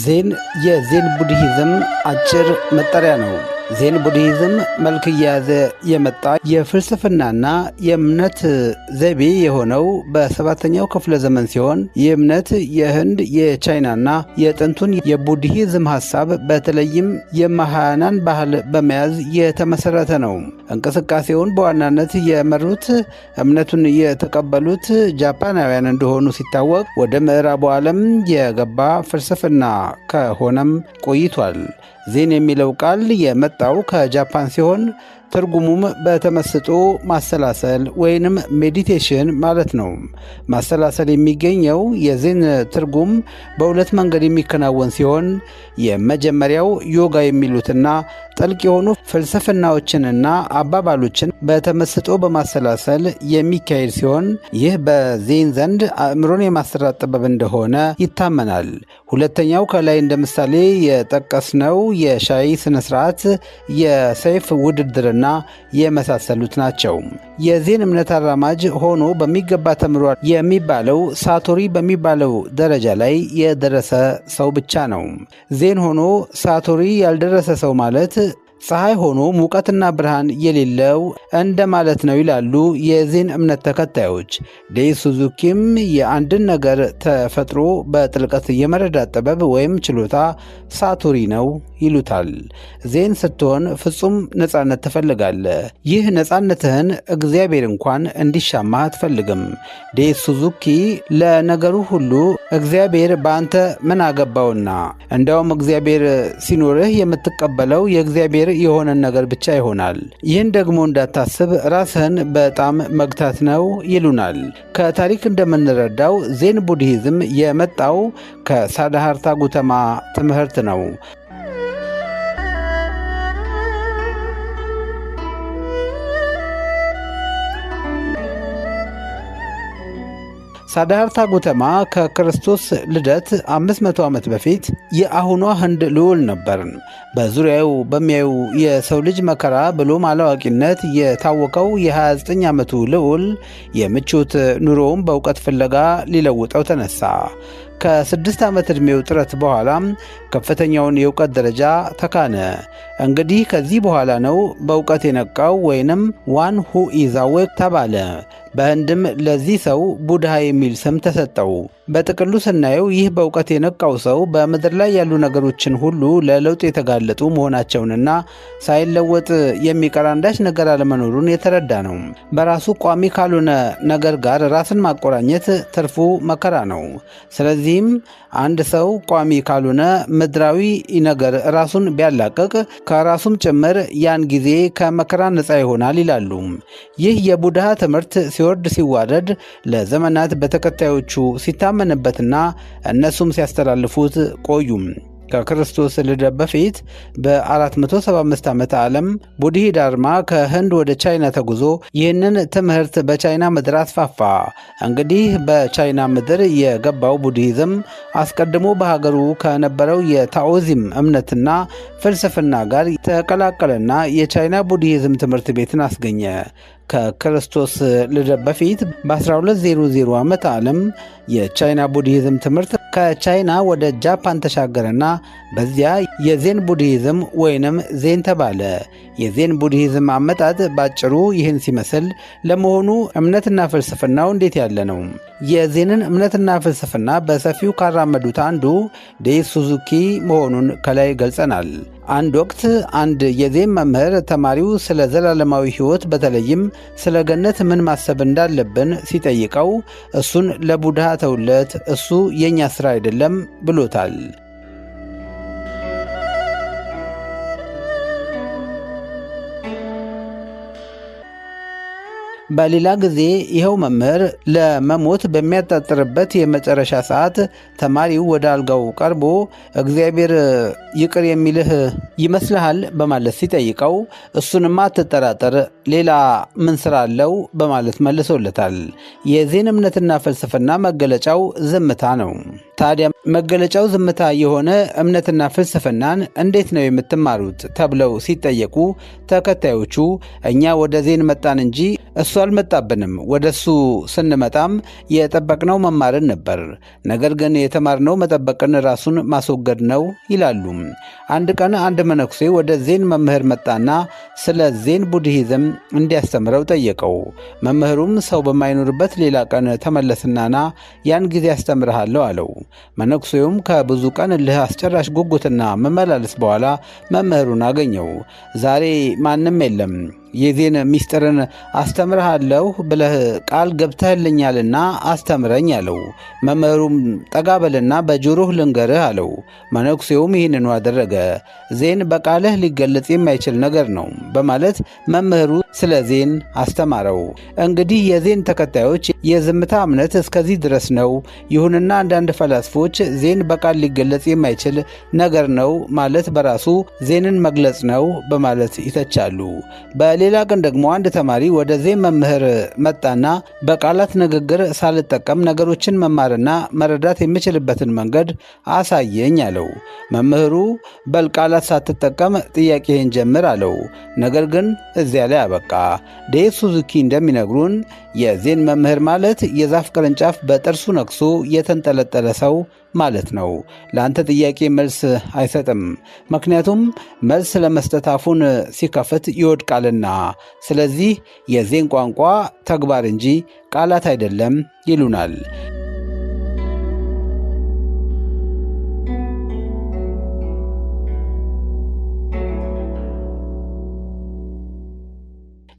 ዜን የዜን ቡድሂዝም አጭር መጠሪያ ነው። ዜን ቡድሂዝም መልክ እየያዘ የመጣ የፍልስፍናና የእምነት ዘይቤ የሆነው በሰባተኛው ክፍለ ዘመን ሲሆን ይህ እምነት የህንድ የቻይናና የጥንቱን የቡድሂዝም ሐሳብ በተለይም የመሃያናን ባህል በመያዝ የተመሰረተ ነው። እንቅስቃሴውን በዋናነት የመሩት እምነቱን የተቀበሉት ጃፓናውያን እንደሆኑ ሲታወቅ ወደ ምዕራቡ ዓለም የገባ ፍልስፍና ከሆነም ቆይቷል። ዜን የሚለው ቃል የመጣው ከጃፓን ሲሆን ትርጉሙም በተመስጦ ማሰላሰል ወይንም ሜዲቴሽን ማለት ነው። ማሰላሰል የሚገኘው የዜን ትርጉም በሁለት መንገድ የሚከናወን ሲሆን የመጀመሪያው ዮጋ የሚሉትና ጥልቅ የሆኑ ፍልስፍናዎችንና አባባሎችን በተመስጦ በማሰላሰል የሚካሄድ ሲሆን ይህ በዜን ዘንድ አእምሮን የማሰራት ጥበብ እንደሆነ ይታመናል። ሁለተኛው ከላይ እንደ ምሳሌ የጠቀስነው የሻይ ስነስርዓት፣ የሰይፍ ውድድርና የመሳሰሉት ናቸው። የዜን እምነት አራማጅ ሆኖ በሚገባ ተምሯል የሚባለው ሳቶሪ በሚባለው ደረጃ ላይ የደረሰ ሰው ብቻ ነው። ዜን ሆኖ ሳቶሪ ያልደረሰ ሰው ማለት ፀሐይ ሆኖ ሙቀትና ብርሃን የሌለው እንደማለት ነው ይላሉ የዜን እምነት ተከታዮች። ዴይ ሱዙኪም የአንድን ነገር ተፈጥሮ በጥልቀት የመረዳት ጥበብ ወይም ችሎታ ሳቶሪ ነው ይሉታል። ዜን ስትሆን ፍጹም ነፃነት ትፈልጋለህ። ይህ ነፃነትህን እግዚአብሔር እንኳን እንዲሻማ አትፈልግም። ዴይ ሱዙኪ ለነገሩ ሁሉ እግዚአብሔር በአንተ ምን አገባውና፣ እንደውም እግዚአብሔር ሲኖርህ የምትቀበለው የእግዚአብሔር የሆነን ነገር ብቻ ይሆናል። ይህን ደግሞ እንዳታስብ ራስህን በጣም መግታት ነው ይሉናል። ከታሪክ እንደምንረዳው ዜን ቡድሂዝም የመጣው ከሳዳሃርታ ጉተማ ትምህርት ነው። ሳዳሃርታ ጉተማ ከክርስቶስ ልደት 500 ዓመት በፊት የአሁኗ ህንድ ልዑል ነበር። በዙሪያው በሚያዩ የሰው ልጅ መከራ ብሎም አላዋቂነት የታወቀው የ29 ዓመቱ ልዑል የምቾት ኑሮውን በእውቀት ፍለጋ ሊለውጠው ተነሳ። ከ6 ዓመት ዕድሜው ጥረት በኋላም ከፍተኛውን የእውቀት ደረጃ ተካነ። እንግዲህ ከዚህ በኋላ ነው በእውቀት የነቃው ወይንም ዋን ሁ ኢዝ አዌክ ተባለ። በህንድም ለዚህ ሰው ቡድሃ የሚል ስም ተሰጠው። በጥቅሉ ስናየው ይህ በእውቀት የነቃው ሰው በምድር ላይ ያሉ ነገሮችን ሁሉ ለለውጥ የተጋለጡ መሆናቸውንና ሳይለወጥ የሚቀር አንዳች ነገር አለመኖሩን የተረዳ ነው። በራሱ ቋሚ ካልሆነ ነገር ጋር ራስን ማቆራኘት ትርፉ መከራ ነው። ስለዚህም አንድ ሰው ቋሚ ካልሆነ ምድራዊ ነገር ራሱን ቢያላቅቅ ከራሱም ጭምር ያን ጊዜ ከመከራ ነፃ ይሆናል ይላሉ። ይህ የቡድሃ ትምህርት ሲወርድ ሲዋረድ ለዘመናት በተከታዮቹ ሲታመንበትና እነሱም ሲያስተላልፉት ቆዩም። ከክርስቶስ ልደት በፊት በ475 ዓመተ ዓለም ቡድሂ ዳርማ ከህንድ ወደ ቻይና ተጉዞ ይህንን ትምህርት በቻይና ምድር አስፋፋ። እንግዲህ በቻይና ምድር የገባው ቡድሂዝም አስቀድሞ በሀገሩ ከነበረው የታኦይዝም እምነትና ፍልስፍና ጋር ተቀላቀለና የቻይና ቡድሂዝም ትምህርት ቤትን አስገኘ። ከክርስቶስ ልደት በፊት በ1200 ዓመተ ዓለም የቻይና ቡድሂዝም ትምህርት ከቻይና ወደ ጃፓን ተሻገረና በዚያ የዜን ቡድሂዝም ወይንም ዜን ተባለ። የዜን ቡድሂዝም አመጣጥ ባጭሩ ይህን ሲመስል፣ ለመሆኑ እምነትና ፍልስፍናው እንዴት ያለ ነው? የዜንን እምነትና ፍልስፍና በሰፊው ካራመዱት አንዱ ዴይ ሱዙኪ መሆኑን ከላይ ገልጸናል። አንድ ወቅት አንድ የዜን መምህር ተማሪው ስለ ዘላለማዊ ሕይወት በተለይም ስለ ገነት ምን ማሰብ እንዳለብን ሲጠይቀው እሱን ለቡድሃ ተውለት፣ እሱ የኛ ስራ አይደለም ብሎታል። በሌላ ጊዜ ይኸው መምህር ለመሞት በሚያጣጥርበት የመጨረሻ ሰዓት ተማሪው ወደ አልጋው ቀርቦ እግዚአብሔር ይቅር የሚልህ ይመስልሃል በማለት ሲጠይቀው እሱንማ አትጠራጠር፣ ሌላ ምን ስራ አለው በማለት መልሶለታል። የዜን እምነትና ፍልስፍና መገለጫው ዝምታ ነው። ታዲያ መገለጫው ዝምታ የሆነ እምነትና ፍልስፍናን እንዴት ነው የምትማሩት ተብለው ሲጠየቁ ተከታዮቹ እኛ ወደ ዜን መጣን እንጂ እሱ አልመጣብንም። ወደሱ ስንመጣም የጠበቅነው መማርን ነበር። ነገር ግን የተማርነው መጠበቅን ራሱን ማስወገድ ነው ይላሉ። አንድ ቀን አንድ መነኩሴ ወደ ዜን መምህር መጣና ስለ ዜን ቡድሂዝም እንዲያስተምረው ጠየቀው። መምህሩም ሰው በማይኖርበት ሌላ ቀን ተመለስናና ያን ጊዜ ያስተምርሃለሁ አለው። መነኩሴውም ከብዙ ቀን እልህ አስጨራሽ ጉጉትና መመላለስ በኋላ መምህሩን አገኘው። ዛሬ ማንም የለም፣ የዜን ሚስጥርን አስተምርሃለሁ ብለህ ቃል ገብተህልኛልና አስተምረኝ አለው። መምህሩም ጠጋ በልና በጆሮህ ልንገርህ አለው። መነኩሴውም ይህንኑ አደረገ። ዜን በቃልህ ሊገለጽ የማይችል ነገር ነው በማለት መምህሩ ስለ ዜን አስተማረው። እንግዲህ የዜን ተከታዮች የዝምታ እምነት እስከዚህ ድረስ ነው። ይሁንና አንዳንድ ፈላስፎች ዜን በቃል ሊገለጽ የማይችል ነገር ነው ማለት በራሱ ዜንን መግለጽ ነው በማለት ይተቻሉ። በሌላ ቀን ደግሞ አንድ ተማሪ ወደ ዜን መምህር መጣና በቃላት ንግግር ሳልጠቀም ነገሮችን መማርና መረዳት የምችልበትን መንገድ አሳየኝ አለው። መምህሩ በል ቃላት ሳትጠቀም ጥያቄህን ጀምር አለው። ነገር ግን እዚያ ላይ አበቃ። ዴይቭ ሱዙኪ እንደሚነግሩን የዜን መምህር ማለት የዛፍ ቅርንጫፍ በጥርሱ ነክሶ የተንጠለጠለ ሰው ማለት ነው። ለአንተ ጥያቄ መልስ አይሰጥም፣ ምክንያቱም መልስ ለመስጠት አፉን ሲከፍት ይወድቃልና። ስለዚህ የዜን ቋንቋ ተግባር እንጂ ቃላት አይደለም ይሉናል።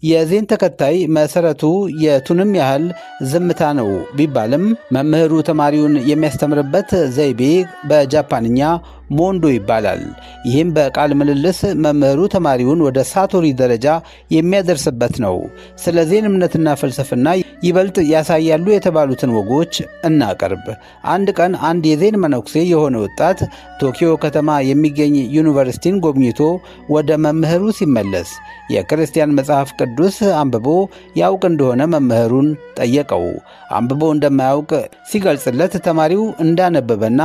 የዜን ተከታይ መሰረቱ የቱንም ያህል ዝምታ ነው ቢባልም መምህሩ ተማሪውን የሚያስተምርበት ዘይቤ በጃፓንኛ ሞንዶ ይባላል። ይህም በቃል ምልልስ መምህሩ ተማሪውን ወደ ሳቶሪ ደረጃ የሚያደርስበት ነው። ስለ ዜን እምነትና ፍልስፍና ይበልጥ ያሳያሉ የተባሉትን ወጎች እናቀርብ። አንድ ቀን አንድ የዜን መነኩሴ የሆነ ወጣት ቶኪዮ ከተማ የሚገኝ ዩኒቨርሲቲን ጎብኝቶ ወደ መምህሩ ሲመለስ የክርስቲያን መጽሐፍ ቅዱስ አንብቦ ያውቅ እንደሆነ መምህሩን ጠየቀው። አንብቦ እንደማያውቅ ሲገልጽለት ተማሪው እንዳነበበና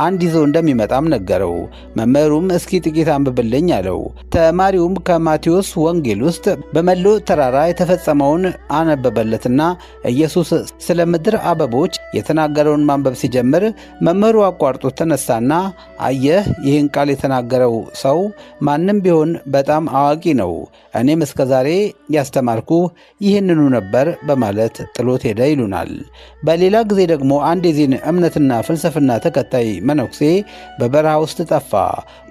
አንድ ይዞ እንደሚመጣም ነገረው። መምህሩም እስኪ ጥቂት አንብብልኝ አለው። ተማሪውም ከማቴዎስ ወንጌል ውስጥ በመሎ ተራራ የተፈጸመውን አነበበለትና ኢየሱስ ስለ ምድር አበቦች የተናገረውን ማንበብ ሲጀምር መምህሩ አቋርጦ ተነሳና አየህ፣ ይህን ቃል የተናገረው ሰው ማንም ቢሆን በጣም አዋቂ ነው። እኔም እስከዛሬ ያስተማርኩ ይህንኑ ነበር በማለት ጥሎት ሄደ ይሉናል። በሌላ ጊዜ ደግሞ አንድ የዜን እምነትና ፍልስፍና ተከታይ መነኩሴ በበረሃ ውስጥ ጠፋ።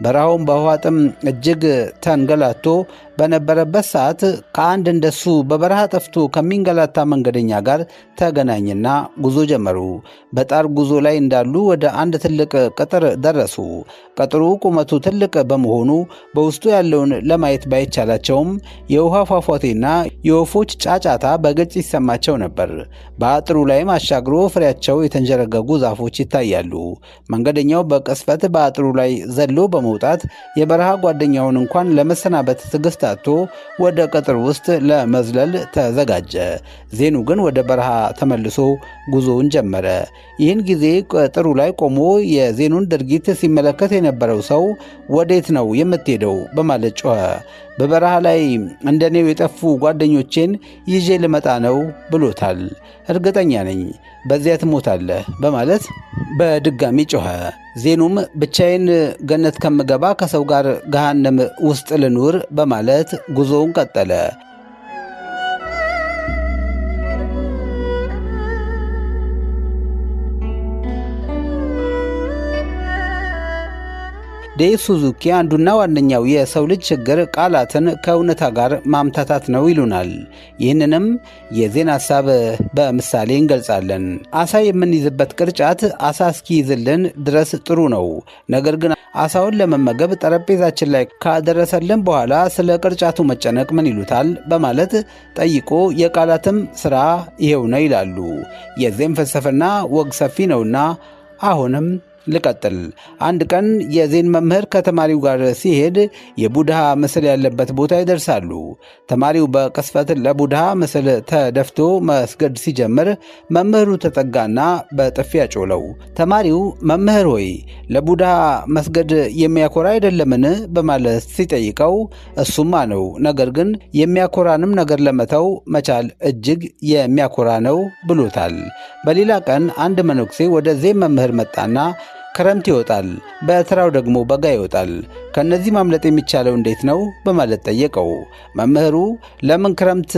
በረሃውም በውሃ ጥም እጅግ ተንገላቶ በነበረበት ሰዓት ከአንድ እንደሱ በበረሃ ጠፍቶ ከሚንገላታ መንገደኛ ጋር ተገናኝና ጉዞ ጀመሩ። በጣር ጉዞ ላይ እንዳሉ ወደ አንድ ትልቅ ቅጥር ደረሱ። ቅጥሩ ቁመቱ ትልቅ በመሆኑ በውስጡ ያለውን ለማየት ባይቻላቸውም የውሃ ፏፏቴና የወፎች ጫጫታ በግልጽ ይሰማቸው ነበር። በአጥሩ ላይም አሻግሮ ፍሬያቸው የተንዠረገጉ ዛፎች ይታያሉ። መንገደኛው በቅስፈት በአጥሩ ላይ ዘሎ በመውጣት የበረሃ ጓደኛውን እንኳን ለመሰናበት ትዕግስት አጥቶ ወደ ቅጥር ውስጥ ለመዝለል ተዘጋጀ። ዜኑ ግን ወደ በረሃ ተመልሶ ጉዞውን ጀመረ። ይህን ጊዜ ቅጥሩ ላይ ቆሞ የዜኑን ድርጊት ሲመለከት የነበረው ሰው ወዴት ነው የምትሄደው በማለት ጮኸ። በበረሃ ላይ እንደኔው የጠፉ ጓደኞቼን ይዤ ልመጣ ነው ብሎታል። እርግጠኛ ነኝ በዚያ ትሞታለህ በማለት በድጋሚ ጮኸ። ዜኑም ብቻዬን ገነት ከምገባ ከሰው ጋር ገሃነም ውስጥ ልኑር በማለት ጉዞውን ቀጠለ። ዴይቭ ሱዙኪ አንዱና ዋነኛው የሰው ልጅ ችግር ቃላትን ከእውነታ ጋር ማምታታት ነው ይሉናል። ይህንንም የዜን ሐሳብ በምሳሌ እንገልጻለን። አሳ የምንይዝበት ቅርጫት አሳ እስኪይዝልን ድረስ ጥሩ ነው። ነገር ግን አሳውን ለመመገብ ጠረጴዛችን ላይ ካደረሰልን በኋላ ስለ ቅርጫቱ መጨነቅ ምን ይሉታል በማለት ጠይቆ የቃላትም ሥራ ይሄው ነው ይላሉ። የዜን ፍልስፍና ወግ ሰፊ ነውና አሁንም ልቀጥል። አንድ ቀን የዜን መምህር ከተማሪው ጋር ሲሄድ የቡድሃ ምስል ያለበት ቦታ ይደርሳሉ። ተማሪው በቅስፈት ለቡድሃ ምስል ተደፍቶ መስገድ ሲጀምር መምህሩ ተጠጋና በጥፊ ያጮለው። ተማሪው መምህር ሆይ ለቡድሃ መስገድ የሚያኮራ አይደለምን? በማለት ሲጠይቀው እሱማ ነው፣ ነገር ግን የሚያኮራንም ነገር ለመተው መቻል እጅግ የሚያኮራ ነው ብሎታል። በሌላ ቀን አንድ መነኩሴ ወደ ዜን መምህር መጣና ክረምት ይወጣል፣ በተራው ደግሞ በጋ ይወጣል፣ ከነዚህ ማምለጥ የሚቻለው እንዴት ነው? በማለት ጠየቀው። መምህሩ ለምን ክረምት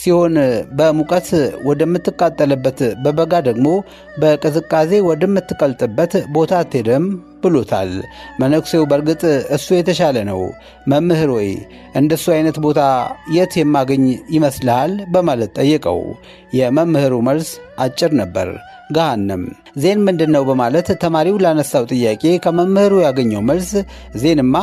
ሲሆን በሙቀት ወደምትቃጠልበት፣ በበጋ ደግሞ በቅዝቃዜ ወደምትቀልጥበት ቦታ አትሄድም ብሎታል። መነኩሴው በእርግጥ እሱ የተሻለ ነው፣ መምህር ወይ እንደሱ አይነት ቦታ የት የማገኝ ይመስልሃል? በማለት ጠየቀው። የመምህሩ መልስ አጭር ነበር፣ ገሃነም። ዜን ምንድን ነው? በማለት ተማሪው ላነሳው ጥያቄ ከመምህሩ ያገኘው መልስ ዜንማ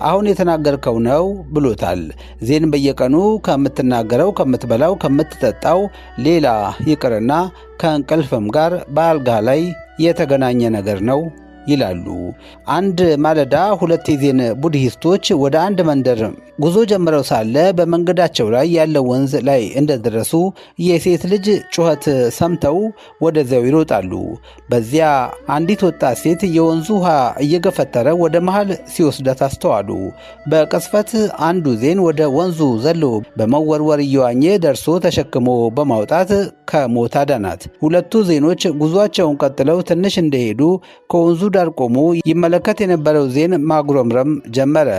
አሁን የተናገርከው ነው ብሎታል። ዜን በየቀኑ ከምትናገረው፣ ከምትበላው፣ ከምትጠጣው ሌላ ይቅርና ከእንቅልፍም ጋር በአልጋ ላይ የተገናኘ ነገር ነው ይላሉ። አንድ ማለዳ ሁለት የዜን ቡድሂስቶች ወደ አንድ መንደር ጉዞ ጀምረው ሳለ በመንገዳቸው ላይ ያለው ወንዝ ላይ እንደደረሱ የሴት ልጅ ጩኸት ሰምተው ወደዚያው ይሮጣሉ። በዚያ አንዲት ወጣት ሴት የወንዙ ውሃ እየገፈተረ ወደ መሃል ሲወስዳት አስተዋሉ። በቅጽበት አንዱ ዜን ወደ ወንዙ ዘሎ በመወርወር እየዋኘ ደርሶ ተሸክሞ በማውጣት ከሞት አዳናት። ሁለቱ ዜኖች ጉዟቸውን ቀጥለው ትንሽ እንደሄዱ ከወንዙ ዳር ቆሞ ይመለከት የነበረው ዜን ማጉረምረም ጀመረ።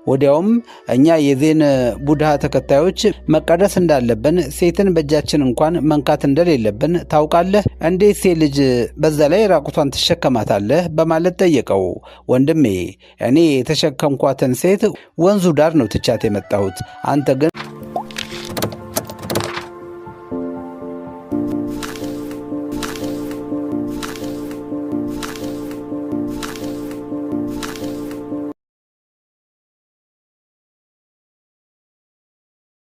ወዲያውም እኛ የዜን ቡድሃ ተከታዮች መቀደስ እንዳለብን፣ ሴትን በእጃችን እንኳን መንካት እንደሌለብን ታውቃለህ? እንዴት ሴት ልጅ በዛ ላይ ራቁቷን ትሸከማታለህ? በማለት ጠየቀው። ወንድሜ እኔ የተሸከምኳትን ሴት ወንዙ ዳር ነው ትቻት የመጣሁት። አንተ ግን